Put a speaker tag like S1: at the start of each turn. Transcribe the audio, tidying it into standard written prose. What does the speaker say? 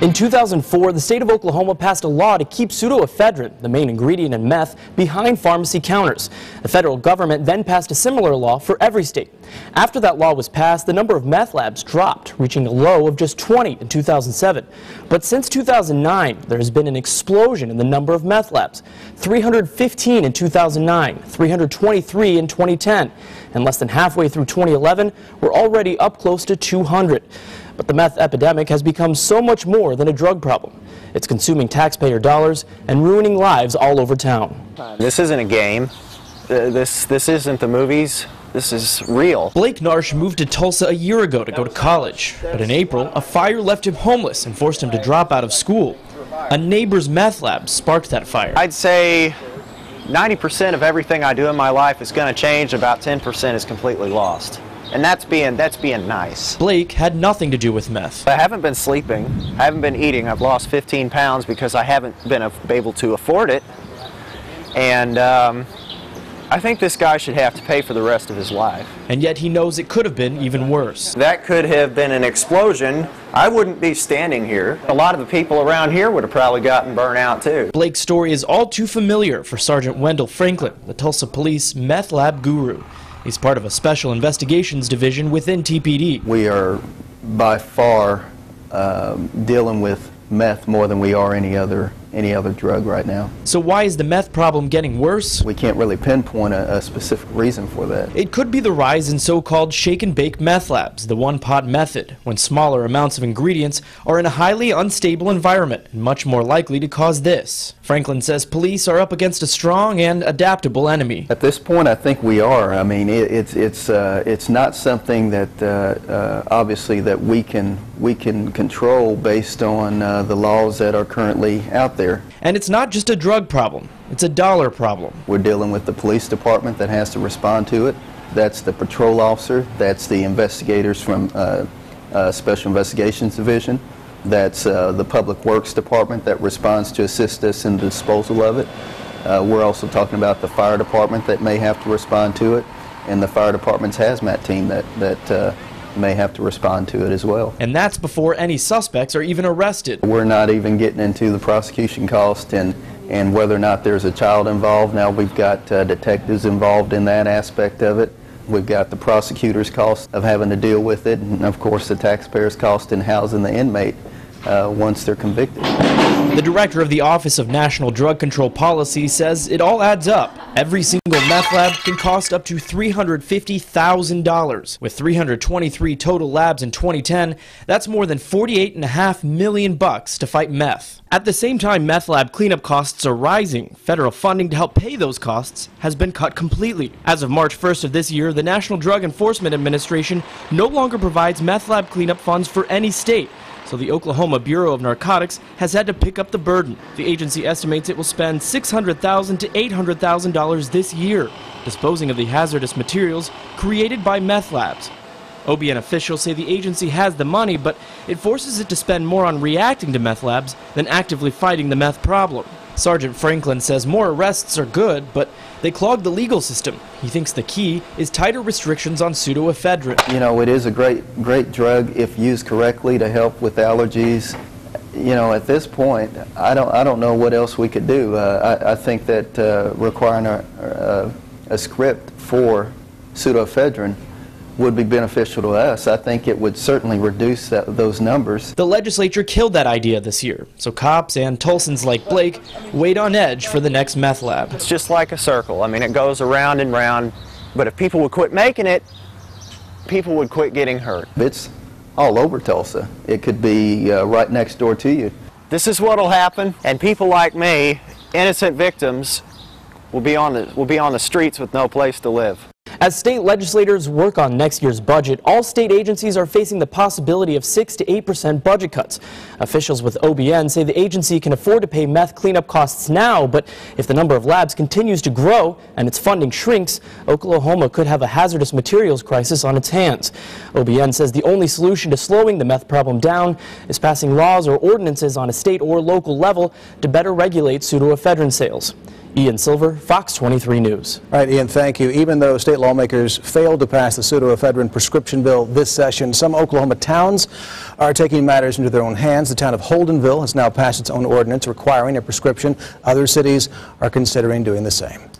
S1: In 2004, the state of Oklahoma passed a law to keep pseudoephedrine, the main ingredient in meth, behind pharmacy counters. The federal government then passed a similar law for every state. After that law was passed, the number of meth labs dropped, reaching a low of just 20 in 2007. But since 2009, there has been an explosion in the number of meth labs. 315 in 2009, 323 in 2010, and less than halfway through 2011, we're already up close to 200. But the meth epidemic has become so much more than a drug problem. It's consuming taxpayer dollars and ruining lives all over town.
S2: This isn't a game. This isn't the movies. This is real.
S1: Blake Narsh moved to Tulsa a year ago to go to college. But in April, a fire left him homeless and forced him to drop out of school. A neighbor's meth lab sparked that fire.
S2: I'd say 90% of everything I do in my life is going to change. About 10% is completely lost. And that's being nice.
S1: Blake had nothing to do with meth.
S2: I haven't been sleeping. I haven't been eating. I've lost 15 pounds because I haven't been able to afford it. And I think this guy should have to pay for the rest of his life.
S1: And yet he knows it could have been even worse.
S2: That could have been an explosion. I wouldn't be standing here. A lot of the people around here would have probably gotten burnt out too.
S1: Blake's story is all too familiar for Sergeant Wendell Franklin, the Tulsa Police meth lab guru. He's part of a special investigations division within TPD.
S3: We are by far dealing with meth more than we are any other drug right now.
S1: So why is the meth problem getting worse?
S3: We can't really pinpoint a specific reason for that.
S1: It could be the rise in so-called shake-and-bake meth labs, the one-pot method, when smaller amounts of ingredients are in a highly unstable environment and much more likely to cause this. Franklin says police are up against a strong and adaptable enemy.
S3: At this point, I think we are. I mean, it's not something that obviously that we can control based on the laws that are currently out there.
S1: And it's not just a drug problem, it's a dollar problem.
S3: We're dealing with the police department that has to respond to it. That's the patrol officer, that's the investigators from Special Investigations Division, that's the Public Works Department that responds to assist us in the disposal of it. We're also talking about the fire department that may have to respond to it, and the fire department's hazmat team that may have to respond to it as well.
S1: And that's before any suspects are even arrested.
S3: We're not even getting into the prosecution cost and whether or not there's a child involved. Now we've got detectives involved in that aspect of it. We've got the prosecutor's cost of having to deal with it, and of course the taxpayer's cost in housing the inmate once they're convicted.
S1: The director of the Office of National Drug Control Policy says it all adds up. Every single meth lab can cost up to $350,000. With 323 total labs in 2010, that's more than $48.5 million to fight meth. At the same time meth lab cleanup costs are rising, federal funding to help pay those costs has been cut completely. As of March 1st of this year, the National Drug Enforcement Administration no longer provides meth lab cleanup funds for any state. So the Oklahoma Bureau of Narcotics has had to pick up the burden. The agency estimates it will spend $600,000 to $800,000 this year disposing of the hazardous materials created by meth labs. OBN officials say the agency has the money, but it forces it to spend more on reacting to meth labs than actively fighting the meth problem. Sergeant Franklin says more arrests are good, but they clog the legal system. He thinks the key is tighter restrictions on pseudoephedrine.
S3: You know, it is a great drug if used correctly to help with allergies. You know, at this point, I don't know what else we could do. I think that requiring a script for pseudoephedrine would be beneficial to us. I think it would certainly reduce those numbers.
S1: The legislature killed that idea this year, so cops and Tulsans like Blake wait on edge for the next meth lab.
S2: It's just like a circle. I mean, it goes around and round, but if people would quit making it, people would quit getting hurt.
S3: It's all over Tulsa. It could be right next door to you.
S2: This is what'll happen, and people like me, innocent victims, will be on the streets with no place to live.
S1: As state legislators work on next year's budget, all state agencies are facing the possibility of 6 to 8% budget cuts. Officials with OBN say the agency can afford to pay meth cleanup costs now, but if the number of labs continues to grow and its funding shrinks, Oklahoma could have a hazardous materials crisis on its hands. OBN says the only solution to slowing the meth problem down is passing laws or ordinances on a state or local level to better regulate pseudoephedrine sales. Ian Silver, Fox 23 News.
S4: All right, Ian, thank you. Even though state lawmakers failed to pass the pseudoephedrine prescription bill this session, some Oklahoma towns are taking matters into their own hands. The town of Holdenville has now passed its own ordinance requiring a prescription. Other cities are considering doing the same.